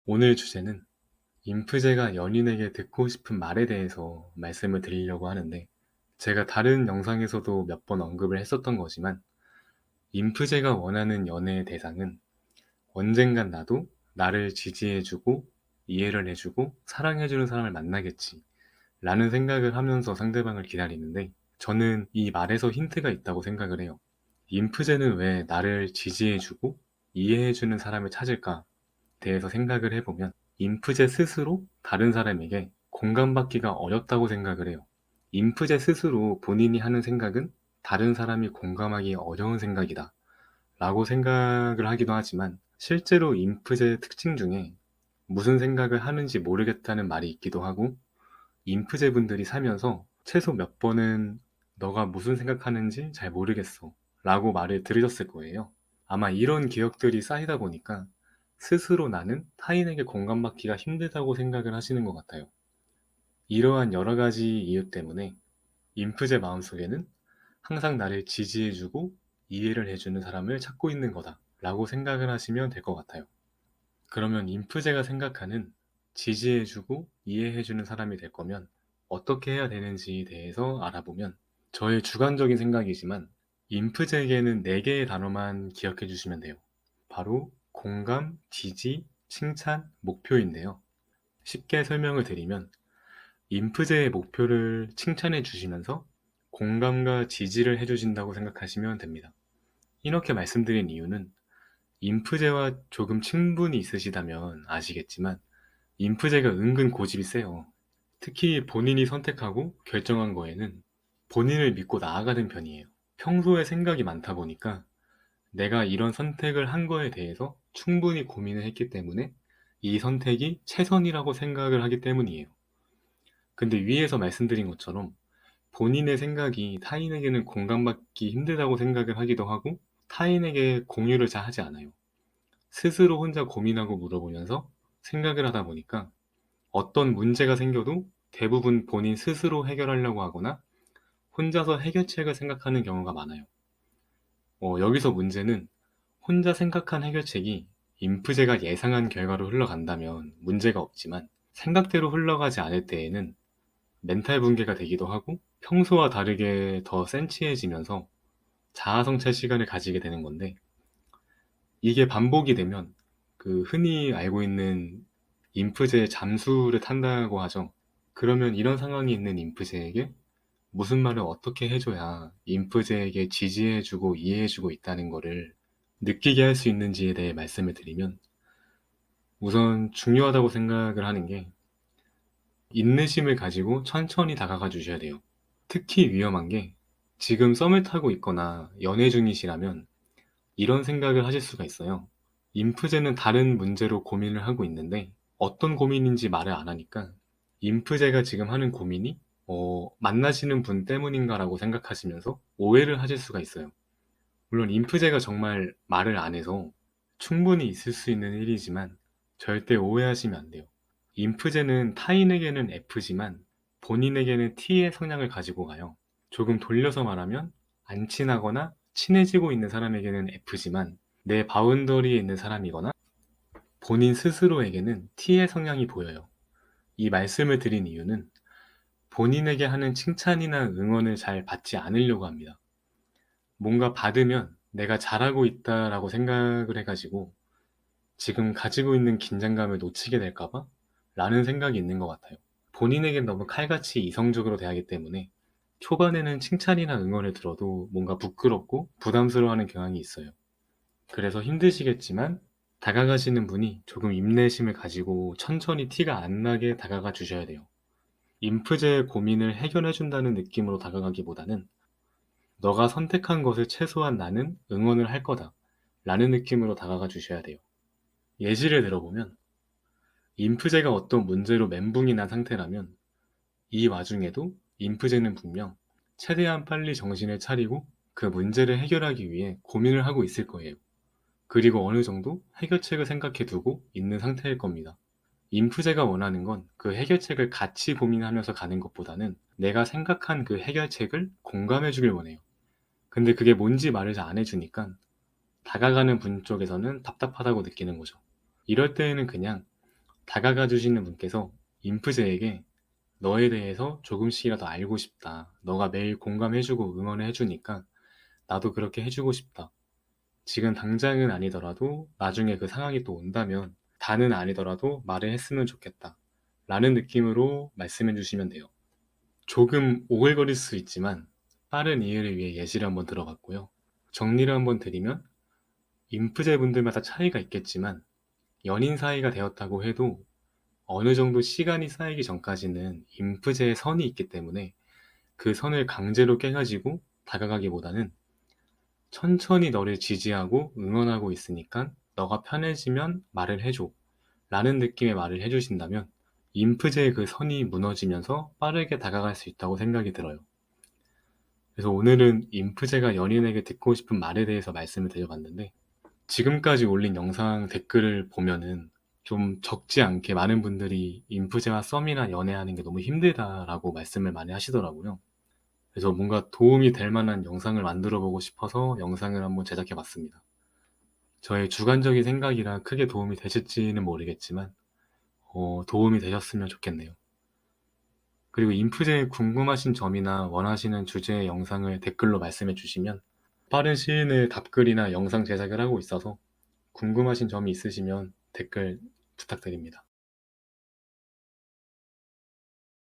오늘 주제는 인프제가 연인에게 듣고 싶은 말에 대해서 말씀을 드리려고 하는데, 제가 다른 영상에서도 몇 번 언급을 했었던 거지만, 인프제가 원하는 연애의 대상은 언젠간 나도 나를 지지해주고 이해를 해주고 사랑해주는 사람을 만나겠지 라는 생각을 하면서 상대방을 기다리는데, 저는 이 말에서 힌트가 있다고 생각을 해요. 인프제는 왜 나를 지지해주고 이해해주는 사람을 찾을까 대해서 생각을 해보면, 인프제 스스로 다른 사람에게 공감받기가 어렵다고 생각을 해요. 인프제 스스로 본인이 하는 생각은 다른 사람이 공감하기 어려운 생각이다 라고 생각을 하기도 하지만, 실제로 인프제 특징 중에 무슨 생각을 하는지 모르겠다는 말이 있기도 하고, 인프제 분들이 살면서 최소 몇 번은 너가 무슨 생각하는지 잘 모르겠어 라고 말을 들으셨을 거예요. 아마 이런 기억들이 쌓이다 보니까 스스로 나는 타인에게 공감받기가 힘들다고 생각을 하시는 것 같아요. 이러한 여러 가지 이유 때문에 인프제 마음속에는 항상 나를 지지해주고 이해를 해주는 사람을 찾고 있는 거다 라고 생각을 하시면 될 것 같아요. 그러면 인프제가 생각하는 지지해주고 이해해주는 사람이 될 거면 어떻게 해야 되는지에 대해서 알아보면, 저의 주관적인 생각이지만 인프제에게는 4개의 단어만 기억해 주시면 돼요. 바로 공감, 지지, 칭찬, 목표인데요. 쉽게 설명을 드리면, 인프제의 목표를 칭찬해 주시면서 공감과 지지를 해 주신다고 생각하시면 됩니다. 이렇게 말씀드린 이유는, 인프제와 조금 친분이 있으시다면 아시겠지만 인프제가 은근 고집이 세요. 특히 본인이 선택하고 결정한 거에는 본인을 믿고 나아가는 편이에요. 평소에 생각이 많다 보니까 내가 이런 선택을 한 거에 대해서 충분히 고민을 했기 때문에 이 선택이 최선이라고 생각을 하기 때문이에요. 근데 위에서 말씀드린 것처럼 본인의 생각이 타인에게는 공감받기 힘들다고 생각을 하기도 하고, 타인에게 공유를 잘 하지 않아요. 스스로 혼자 고민하고 물어보면서 생각을 하다 보니까 어떤 문제가 생겨도 대부분 본인 스스로 해결하려고 하거나 혼자서 해결책을 생각하는 경우가 많아요. 여기서 문제는, 혼자 생각한 해결책이 인프제가 예상한 결과로 흘러간다면 문제가 없지만, 생각대로 흘러가지 않을 때에는 멘탈 붕괴가 되기도 하고 평소와 다르게 더 센치해지면서 자아성찰 시간을 가지게 되는 건데, 이게 반복이 되면 흔히 알고 있는 인프제 잠수를 탄다고 하죠. 그러면 이런 상황이 있는 인프제에게 무슨 말을 어떻게 해줘야 인프제에게 지지해주고 이해해주고 있다는 거를 느끼게 할 수 있는지에 대해 말씀을 드리면, 우선 중요하다고 생각을 하는 게, 인내심을 가지고 천천히 다가가 주셔야 돼요. 특히 위험한 게, 지금 썸을 타고 있거나 연애 중이시라면 이런 생각을 하실 수가 있어요. 인프제는 다른 문제로 고민을 하고 있는데 어떤 고민인지 말을 안 하니까 인프제가 지금 하는 고민이 만나시는 분 때문인가라고 생각하시면서 오해를 하실 수가 있어요. 물론 인프제가 정말 말을 안 해서 충분히 있을 수 있는 일이지만 절대 오해하시면 안 돼요. 인프제는 타인에게는 F지만 본인에게는 T의 성향을 가지고 가요. 조금 돌려서 말하면, 안 친하거나 친해지고 있는 사람에게는 F지만 내 바운더리에 있는 사람이거나 본인 스스로에게는 T의 성향이 보여요. 이 말씀을 드린 이유는 본인에게 하는 칭찬이나 응원을 잘 받지 않으려고 합니다. 뭔가 받으면 내가 잘하고 있다라고 생각을 해가지고 지금 가지고 있는 긴장감을 놓치게 될까봐 라는 생각이 있는 것 같아요. 본인에겐 너무 칼같이 이성적으로 대하기 때문에 초반에는 칭찬이나 응원을 들어도 뭔가 부끄럽고 부담스러워하는 경향이 있어요. 그래서 힘드시겠지만 다가가시는 분이 조금 인내심을 가지고 천천히 티가 안 나게 다가가 주셔야 돼요. 인프제의 고민을 해결해 준다는 느낌으로 다가가기보다는 너가 선택한 것을 최소한 나는 응원을 할 거다 라는 느낌으로 다가가 주셔야 돼요. 예시를 들어보면, 인프제가 어떤 문제로 멘붕이 난 상태라면 이 와중에도 인프제는 분명 최대한 빨리 정신을 차리고 그 문제를 해결하기 위해 고민을 하고 있을 거예요. 그리고 어느 정도 해결책을 생각해 두고 있는 상태일 겁니다. 인프제가 원하는 건 그 해결책을 같이 고민하면서 가는 것보다는 내가 생각한 그 해결책을 공감해 주길 원해요. 근데 그게 뭔지 말을 잘 안 해주니까 다가가는 분 쪽에서는 답답하다고 느끼는 거죠. 이럴 때에는 그냥 다가가 주시는 분께서 인프제에게 "너에 대해서 조금씩이라도 알고 싶다. 너가 매일 공감해 주고 응원해 주니까 나도 그렇게 해 주고 싶다. 지금 당장은 아니더라도 나중에 그 상황이 또 온다면 다는 아니더라도 말을 했으면 좋겠다." 라는 느낌으로 말씀해 주시면 돼요. 조금 오글거릴 수 있지만 빠른 이해를 위해 예시를 한번 들어 봤고요. 정리를 한번 드리면 인프제 분들마다 차이가 있겠지만 연인 사이가 되었다고 해도 어느 정도 시간이 쌓이기 전까지는 인프제의 선이 있기 때문에 그 선을 강제로 깨 가지고 다가가기보다는 "천천히 너를 지지하고 응원하고 있으니까 너가 편해지면 말을 해 줘." 라는 느낌의 말을 해 주신다면 인프제의 그 선이 무너지면서 빠르게 다가갈 수 있다고 생각이 들어요. 그래서 오늘은 인프제가 연인에게 듣고 싶은 말에 대해서 말씀을 드려 봤는데, 지금까지 올린 영상 댓글을 보면은 좀 적지 않게 많은 분들이 "인프제와 썸이나 연애하는 게 너무 힘들다."라고 말씀을 많이 하시더라고요. 그래서 뭔가 도움이 될 만한 영상을 만들어 보고 싶어서 영상을 한번 제작해 봤습니다. 저의 주관적인 생각이라 크게 도움이 되실지는 모르겠지만 도움이 되셨으면 좋겠네요. 그리고 인프제에 궁금하신 점이나 원하시는 주제의 영상을 댓글로 말씀해 주시면 빠른 시일 내에 답글이나 영상 제작을 하고 있어서 궁금하신 점이 있으시면 댓글 부탁드립니다.